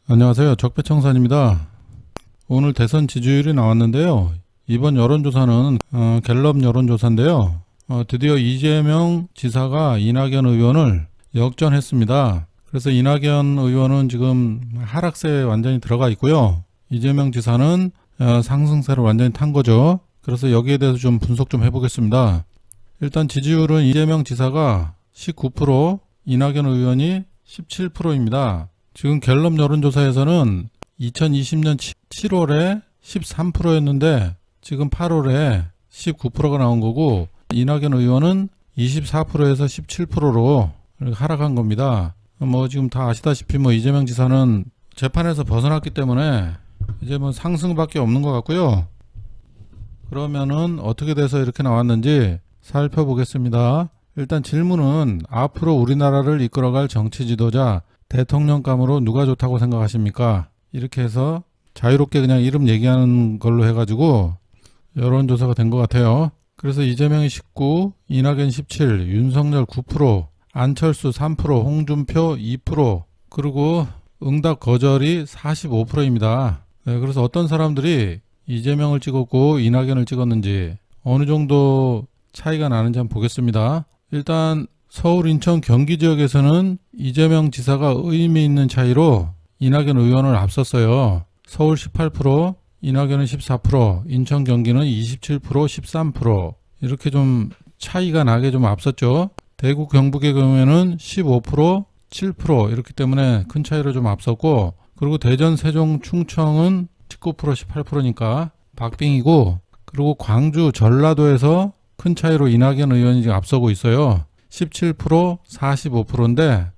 안녕하세요. 적폐청산입니다. 오늘 대선 지지율이 나왔는데요. 이번 여론조사는 갤럽 여론조사인데요. 드디어 이재명 지사가 이낙연 의원을 역전했습니다. 그래서 이낙연 의원은 지금 하락세에 완전히 들어가 있고요. 이재명 지사는 상승세를 완전히 탄 거죠. 그래서 여기에 대해서 좀 분석 좀 해보겠습니다. 일단 지지율은 이재명 지사가 19%, 이낙연 의원이 17%입니다. 지금 갤럽 여론조사에서는 2020년 7월에 13%였는데 지금 8월에 19%가 나온 거고, 이낙연 의원은 24%에서 17%로 하락한 겁니다. 지금 다 아시다시피 이재명 지사는 재판에서 벗어났기 때문에 이제 상승밖에 없는 것 같고요. 그러면은 어떻게 돼서 이렇게 나왔는지 살펴보겠습니다. 일단 질문은 앞으로 우리나라를 이끌어갈 정치 지도자 대통령감으로 누가 좋다고 생각하십니까? 이렇게 해서 자유롭게 그냥 이름 얘기하는 걸로 해가지고 여론조사가 된 것 같아요. 그래서 이재명이 19, 이낙연 17, 윤석열 9%, 안철수 3%, 홍준표 2%, 그리고 응답 거절이 45%입니다. 그래서 어떤 사람들이 이재명을 찍었고 이낙연을 찍었는지 어느 정도 차이가 나는지 한번 보겠습니다. 일단 서울, 인천, 경기 지역에서는 이재명 지사가 의미 있는 차이로 이낙연 의원을 앞섰어요. 서울 18%, 이낙연은 14%, 인천, 경기는 27%, 13% 이렇게 좀 차이가 나게 좀 앞섰죠. 대구, 경북의 경우에는 15%, 7% 이렇기 때문에 큰 차이로 좀 앞섰고, 그리고 대전, 세종, 충청은 19%, 18%니까 박빙이고, 그리고 광주, 전라도에서 큰 차이로 이낙연 의원이 지금 앞서고 있어요. 17%, 45%인데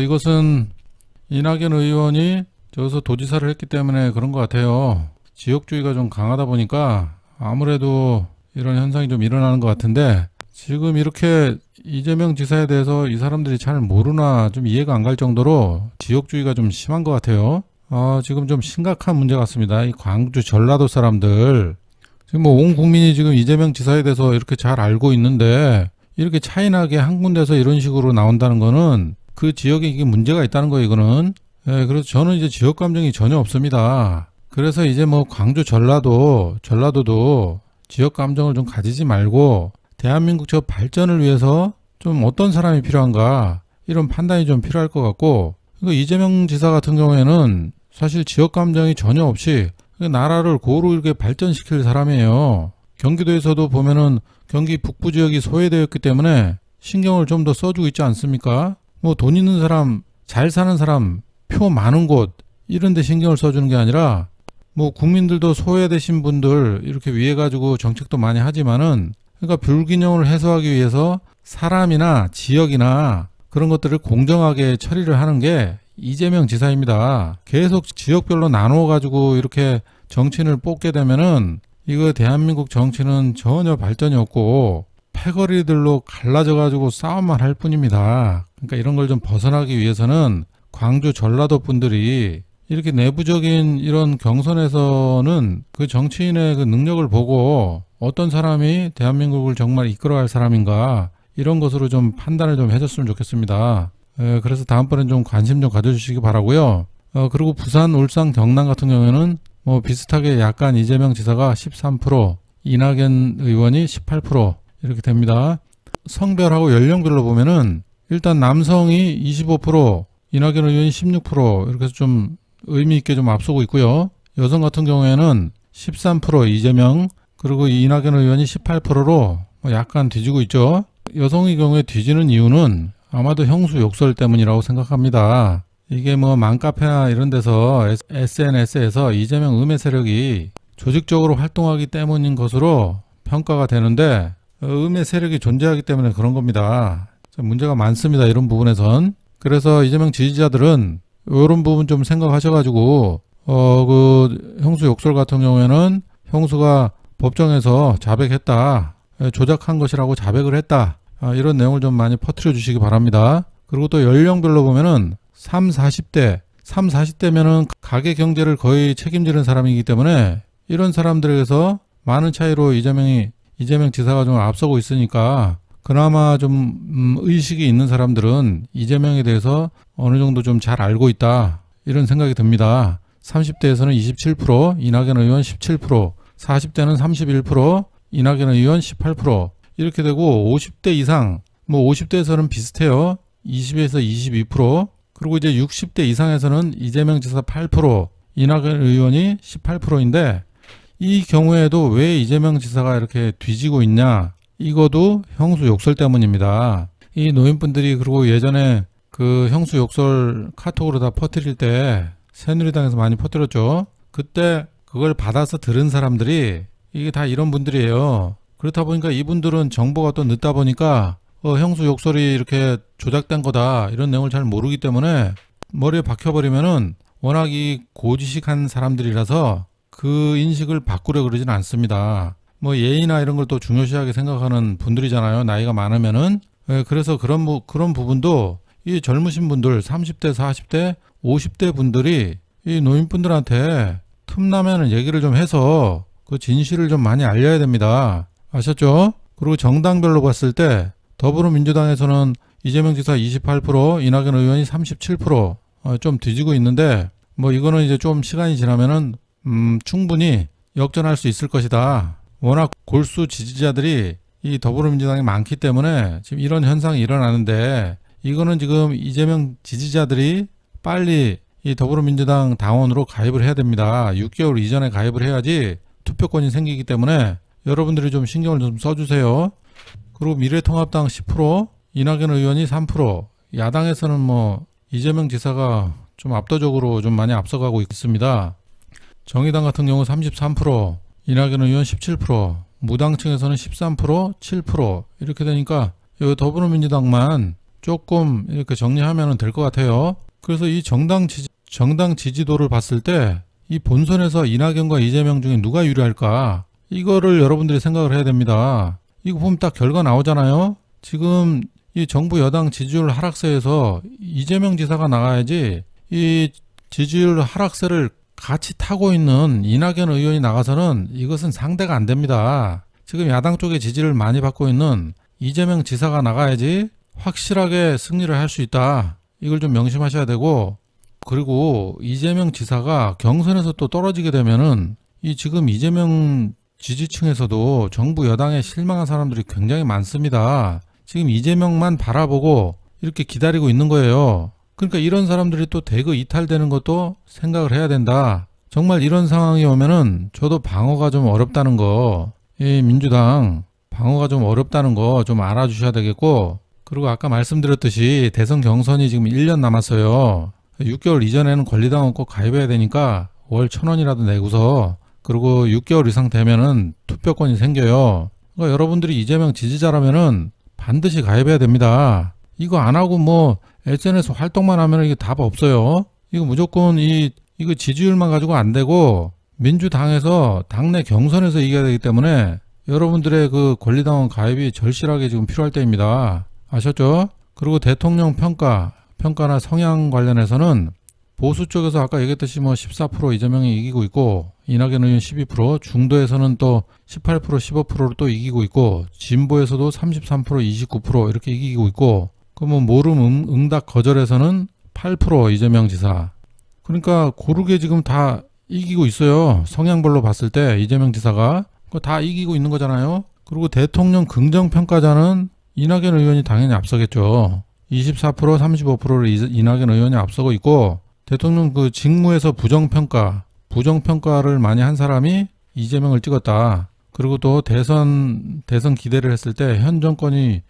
이것은 이낙연 의원이 저기서 도지사를 했기 때문에 그런 것 같아요. 지역주의가 좀 강하다 보니까 아무래도 이런 현상이 좀 일어나는 것 같은데, 지금 이렇게 이재명 지사에 대해서 이 사람들이 잘 모르나 좀 이해가 안 갈 정도로 지역주의가 좀 심한 것 같아요. 지금 좀 심각한 문제 같습니다. 이 광주, 전라도 사람들 지금 온 국민이 지금 이재명 지사에 대해서 이렇게 잘 알고 있는데 이렇게 차이나게 한 군데서 이런 식으로 나온다는 거는 그 지역에 이게 문제가 있다는 거예요, 이거는. 그래서 저는 이제 지역 감정이 전혀 없습니다. 그래서 이제 광주, 전라도도 지역 감정을 좀 가지지 말고 대한민국 저 발전을 위해서 좀 어떤 사람이 필요한가 이런 판단이 좀 필요할 것 같고, 이재명 지사 같은 경우에는 사실 지역 감정이 전혀 없이 나라를 고루 이렇게 발전시킬 사람이에요. 경기도에서도 보면은 경기 북부 지역이 소외되었기 때문에 신경을 좀 더 써주고 있지 않습니까? 돈 있는 사람, 잘 사는 사람, 표 많은 곳 이런 데 신경을 써주는 게 아니라 국민들도 소외되신 분들 이렇게 위해 가지고 정책도 많이 하지만은, 그러니까 불균형을 해소하기 위해서 사람이나 지역이나 그런 것들을 공정하게 처리를 하는 게 이재명 지사입니다. 계속 지역별로 나누어 가지고 이렇게 정치인을 뽑게 되면은 이거 대한민국 정치는 전혀 발전이 없고 패거리들로 갈라져 가지고 싸움만 할 뿐입니다. 그러니까 이런 걸 좀 벗어나기 위해서는 광주, 전라도 분들이 이렇게 내부적인 이런 경선에서는 그 정치인의 그 능력을 보고 어떤 사람이 대한민국을 정말 이끌어갈 사람인가 이런 것으로 좀 판단을 좀 해줬으면 좋겠습니다. 그래서 다음번엔 좀 관심 좀 가져주시기 바라고요. 그리고 부산, 울산, 경남 같은 경우에는 비슷하게 약간 이재명 지사가 13%, 이낙연 의원이 18% 이렇게 됩니다. 성별하고 연령별로 보면은 일단 남성이 25%, 이낙연 의원이 16% 이렇게 해서 좀 의미 있게 좀 앞서고 있고요. 여성 같은 경우에는 13% 이재명, 그리고 이낙연 의원이 18%로 약간 뒤지고 있죠. 여성의 경우에 뒤지는 이유는 아마도 형수 욕설 때문이라고 생각합니다. 이게 맘카페나 이런 데서 SNS에서 이재명 음해 세력이 조직적으로 활동하기 때문인 것으로 평가가 되는데, 음해 세력이 존재하기 때문에 그런 겁니다. 문제가 많습니다, 이런 부분에선. 그래서 이재명 지지자들은 이런 부분 좀 생각하셔가지고 그 형수 욕설 같은 경우에는 형수가 법정에서 자백했다, 조작한 것이라고 자백을 했다, 이런 내용을 좀 많이 퍼뜨려 주시기 바랍니다. 그리고 또 연령별로 보면은 40대면은 가계 경제를 거의 책임지는 사람이기 때문에 이런 사람들에게서 많은 차이로 이재명 지사가 좀 앞서고 있으니까 그나마 좀 의식이 있는 사람들은 이재명에 대해서 어느 정도 좀 잘 알고 있다, 이런 생각이 듭니다. 30대에서는 27%, 이낙연 의원 17%, 40대는 31%, 이낙연 의원 18%, 이렇게 되고 50대 이상, 뭐 50대에서는 비슷해요. 20에서 22%, 그리고 이제 60대 이상에서는 이재명 지사 8%, 이낙연 의원이 18%인데 이 경우에도 왜 이재명 지사가 이렇게 뒤지고 있냐? 이것도 형수 욕설 때문입니다. 이 노인분들이 그리고 예전에 그 형수 욕설 카톡으로 다 퍼뜨릴 때 새누리당에서 많이 퍼뜨렸죠. 그때 그걸 받아서 들은 사람들이 이게 다 이런 분들이에요. 그렇다 보니까 이분들은 정보가 또 늦다 보니까 형수 욕설이 이렇게 조작된 거다 이런 내용을 잘 모르기 때문에 머리에 박혀버리면은 워낙 이 고지식한 사람들이라서 그 인식을 바꾸려 그러진 않습니다. 뭐 예의나 이런 걸 또 중요시하게 생각하는 분들이잖아요. 나이가 많으면은. 그래서 그런 부분도 이 젊으신 분들 30대, 40대, 50대 분들이 이 노인분들한테 틈나면은 얘기를 좀 해서 그 진실을 좀 많이 알려야 됩니다. 아셨죠? 그리고 정당별로 봤을 때 더불어민주당에서는 이재명 지사 28%, 이낙연 의원이 37%, 좀 뒤지고 있는데 뭐 이거는 이제 좀 시간이 지나면은 충분히 역전할 수 있을 것이다. 워낙 골수 지지자들이 이 더불어민주당에 많기 때문에 지금 이런 현상이 일어나는데 이거는 지금 이재명 지지자들이 빨리 이 더불어민주당 당원으로 가입을 해야 됩니다. 6개월 이전에 가입을 해야지 투표권이 생기기 때문에 여러분들이 좀 신경을 좀 써주세요. 그리고 미래통합당 10%, 이낙연 의원이 3%, 야당에서는 뭐 이재명 지사가 좀 압도적으로 좀 많이 앞서가고 있습니다. 정의당 같은 경우 33%, 이낙연 의원 17%, 무당층에서는 13%, 7% 이렇게 되니까 이 더불어민주당만 조금 이렇게 정리하면 될 것 같아요. 그래서 이 정당 지지도를 봤을 때 이 본선에서 이낙연과 이재명 중에 누가 유리할까? 이거를 여러분들이 생각을 해야 됩니다. 이거 보면 딱 결과 나오잖아요. 지금 이 정부 여당 지지율 하락세에서 이재명 지사가 나가야지 이 지지율 하락세를 같이 타고 있는 이낙연 의원이 나가서는 이것은 상대가 안 됩니다. 지금 야당 쪽에 지지를 많이 받고 있는 이재명 지사가 나가야지 확실하게 승리를 할 수 있다. 이걸 좀 명심하셔야 되고, 그리고 이재명 지사가 경선에서 또 떨어지게 되면은 이 지금 이재명 지지층에서도 정부 여당에 실망한 사람들이 굉장히 많습니다. 지금 이재명만 바라보고 이렇게 기다리고 있는 거예요. 그러니까 이런 사람들이 또 대거 이탈되는 것도 생각을 해야 된다. 정말 이런 상황이 오면은 저도 방어가 좀 어렵다는 거, 이 민주당 방어가 좀 어렵다는 거 좀 알아주셔야 되겠고, 그리고 아까 말씀드렸듯이 대선 경선이 지금 1년 남았어요. 6개월 이전에는 권리당원 꼭 가입해야 되니까 월 1,000원이라도 내고서, 그리고 6개월 이상 되면은 투표권이 생겨요. 그러니까 여러분들이 이재명 지지자라면은 반드시 가입해야 됩니다. 이거 안 하고 뭐 SNS 활동만 하면 이게 답 없어요. 이거 무조건 이거 지지율만 가지고 안 되고 민주당에서 당내 경선에서 이겨야 되기 때문에 여러분들의 그 권리당원 가입이 절실하게 지금 필요할 때입니다. 아셨죠? 그리고 대통령 평가나 성향 관련해서는 보수 쪽에서 아까 얘기했듯이 뭐 14% 이재명이 이기고 있고, 이낙연 의원 12%, 중도에서는 또 18%, 15%로 또 이기고 있고, 진보에서도 33%, 29% 이렇게 이기고 있고, 그러면 모름 응답 거절에서는 8% 이재명 지사. 그러니까 고르게 지금 다 이기고 있어요. 성향별로 봤을 때 이재명 지사가 다 이기고 있는 거잖아요. 그리고 대통령 긍정평가자는 이낙연 의원이 당연히 앞서겠죠. 24%, 35%를 이낙연 의원이 앞서고 있고, 대통령 그 직무에서 부정평가를 많이 한 사람이 이재명을 찍었다. 그리고 또 대선 기대를 했을 때 현 정권이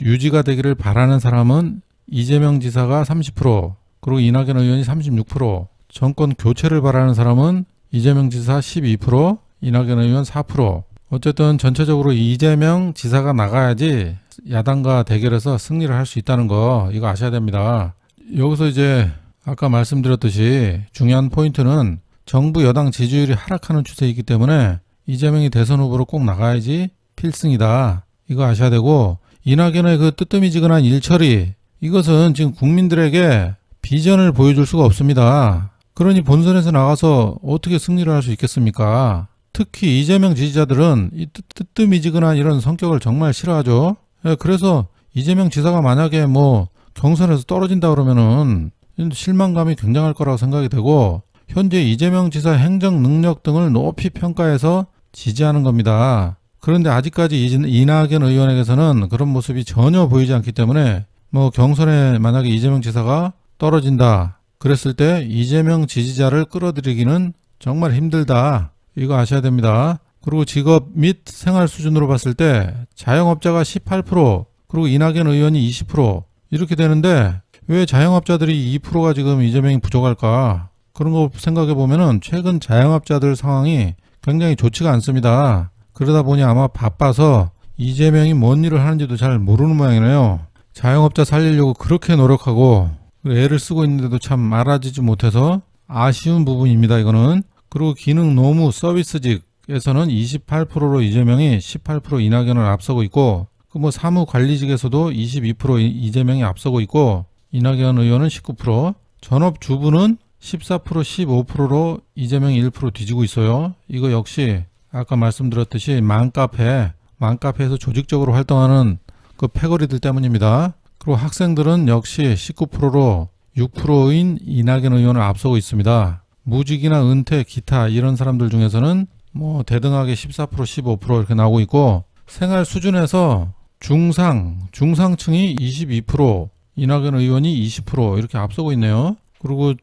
유지가 되기를 바라는 사람은 이재명 지사가 30%, 그리고 이낙연 의원이 36%, 정권 교체를 바라는 사람은 이재명 지사 12%, 이낙연 의원 4%. 어쨌든 전체적으로 이재명 지사가 나가야지 야당과 대결해서 승리를 할 수 있다는 거, 이거 아셔야 됩니다. 여기서 이제 아까 말씀드렸듯이 중요한 포인트는 정부 여당 지지율이 하락하는 추세이기 때문에 이재명이 대선 후보로 꼭 나가야지 필승이다. 이거 아셔야 되고, 이낙연의 그 뜨뜨미지근한 일처리, 이것은 지금 국민들에게 비전을 보여줄 수가 없습니다. 그러니 본선에서 나가서 어떻게 승리를 할 수 있겠습니까? 특히 이재명 지지자들은 이 뜨뜨미지근한 이런 성격을 정말 싫어하죠. 그래서 이재명 지사가 만약에 뭐 경선에서 떨어진다 그러면은 실망감이 굉장할 거라고 생각이 되고, 현재 이재명 지사 행정 능력 등을 높이 평가해서 지지하는 겁니다. 그런데 아직까지 이낙연 의원에게서는 그런 모습이 전혀 보이지 않기 때문에 뭐 경선에 만약에 이재명 지사가 떨어진다 그랬을 때 이재명 지지자를 끌어들이기는 정말 힘들다. 이거 아셔야 됩니다. 그리고 직업 및 생활 수준으로 봤을 때 자영업자가 18% 그리고 이낙연 의원이 20% 이렇게 되는데 왜 자영업자들이 2%가 지금 이재명이 부족할까? 그런 거 생각해 보면은 최근 자영업자들 상황이 굉장히 좋지가 않습니다. 그러다 보니 아마 바빠서 이재명이 뭔 일을 하는지도 잘 모르는 모양이네요. 자영업자 살리려고 그렇게 노력하고 애를 쓰고 있는데도 참 알아지지 못해서 아쉬운 부분입니다. 이거는. 그리고 기능 노무 서비스직에서는 28%로 이재명이 18% 이낙연을 앞서고 있고 그 뭐 사무관리직에서도 22% 이재명이 앞서고 있고 이낙연 의원은 19% 전업주부는 14% 15%로 이재명이 1% 뒤지고 있어요. 이거 역시 아까 말씀드렸듯이 맘카페에서 조직적으로 활동하는 그 패거리들 때문입니다. 그리고 학생들은 역시 19%로 6%인 이낙연 의원을 앞서고 있습니다. 무직이나 은퇴, 기타 이런 사람들 중에서는 뭐 대등하게 14% 15% 이렇게 나오고 있고 생활 수준에서 중상층이 22% 이낙연 의원이 20% 이렇게 앞서고 있네요. 그리고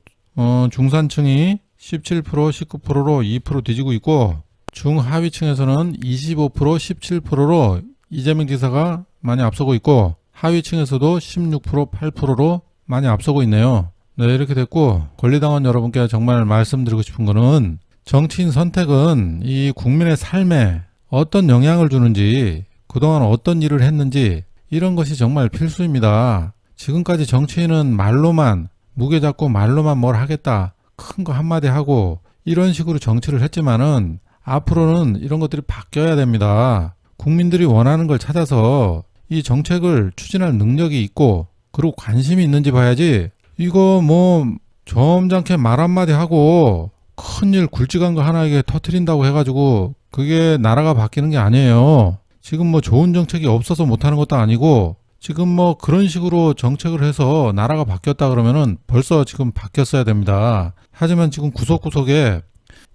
중산층이 17% 19%로 2% 뒤지고 있고 중하위층에서는 25% 17%로 이재명 지사가 많이 앞서고 있고 하위층에서도 16% 8%로 많이 앞서고 있네요. 네, 이렇게 됐고 권리당원 여러분께 정말 말씀드리고 싶은 거는 정치인 선택은 이 국민의 삶에 어떤 영향을 주는지 그동안 어떤 일을 했는지 이런 것이 정말 필수입니다. 지금까지 정치인은 말로만 무게 잡고 말로만 뭘 하겠다 큰 거 한마디 하고 이런 식으로 정치를 했지만은 앞으로는 이런 것들이 바뀌어야 됩니다. 국민들이 원하는 걸 찾아서 이 정책을 추진할 능력이 있고 그리고 관심이 있는지 봐야지 이거 뭐 점잖게 말 한마디 하고 큰일 굵직한 거 하나에게 터트린다고 해가지고 그게 나라가 바뀌는 게 아니에요. 지금 뭐 좋은 정책이 없어서 못하는 것도 아니고 지금 뭐 그런 식으로 정책을 해서 나라가 바뀌었다 그러면은 벌써 지금 바뀌었어야 됩니다. 하지만 지금 구석구석에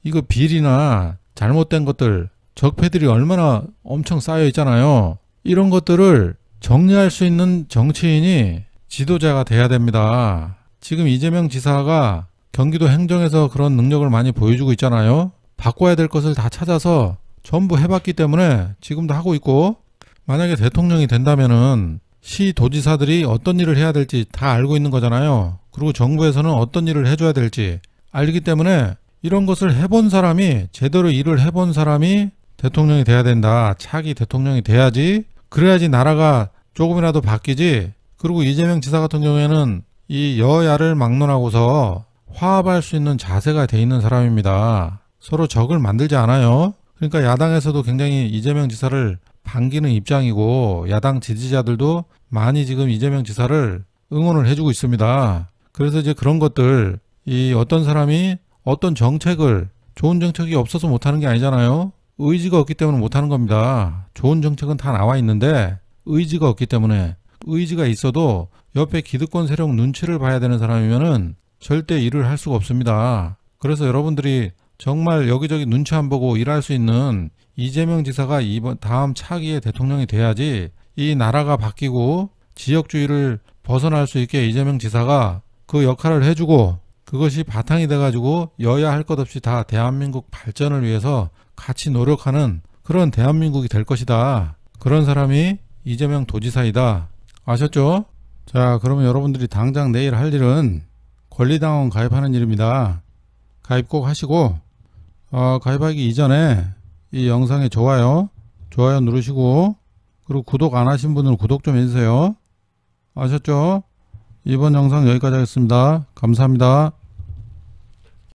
이거 비리나 잘못된 것들 적폐들이 얼마나 엄청 쌓여 있잖아요. 이런 것들을 정리할 수 있는 정치인이 지도자가 돼야 됩니다. 지금 이재명 지사가 경기도 행정에서 그런 능력을 많이 보여주고 있잖아요. 바꿔야 될 것을 다 찾아서 전부 해봤기 때문에 지금도 하고 있고 만약에 대통령이 된다면은 시도지사들이 어떤 일을 해야 될지 다 알고 있는 거잖아요. 그리고 정부에서는 어떤 일을 해줘야 될지 알기 때문에 이런 것을 해본 사람이 제대로 일을 해본 사람이 대통령이 돼야 된다. 차기 대통령이 돼야지 그래야지 나라가 조금이라도 바뀌지. 그리고 이재명 지사 같은 경우에는 이 여야를 막론하고서 화합할 수 있는 자세가 돼 있는 사람입니다. 서로 적을 만들지 않아요. 그러니까 야당에서도 굉장히 이재명 지사를 반기는 입장이고 야당 지지자들도 많이 지금 이재명 지사를 응원을 해주고 있습니다. 그래서 이제 그런 것들 이 어떤 사람이 어떤 정책을 좋은 정책이 없어서 못하는 게 아니잖아요. 의지가 없기 때문에 못하는 겁니다. 좋은 정책은 다 나와 있는데 의지가 없기 때문에 의지가 있어도 옆에 기득권 세력 눈치를 봐야 되는 사람이면은 절대 일을 할 수가 없습니다. 그래서 여러분들이 정말 여기저기 눈치 안 보고 일할 수 있는 이재명 지사가 다음 차기의 대통령이 돼야지 이 나라가 바뀌고 지역주의를 벗어날 수 있게 이재명 지사가 그 역할을 해주고 그것이 바탕이 돼가지고 여야 할 것 없이 다 대한민국 발전을 위해서 같이 노력하는 그런 대한민국이 될 것이다. 그런 사람이 이재명 도지사이다. 아셨죠? 자, 그러면 여러분들이 당장 내일 할 일은 권리당원 가입하는 일입니다. 가입 꼭 하시고 가입하기 이전에 이 영상에 좋아요 누르시고 그리고 구독 안 하신 분은 구독 좀 해주세요. 아셨죠? 이번 영상 여기까지 하겠습니다. 감사합니다.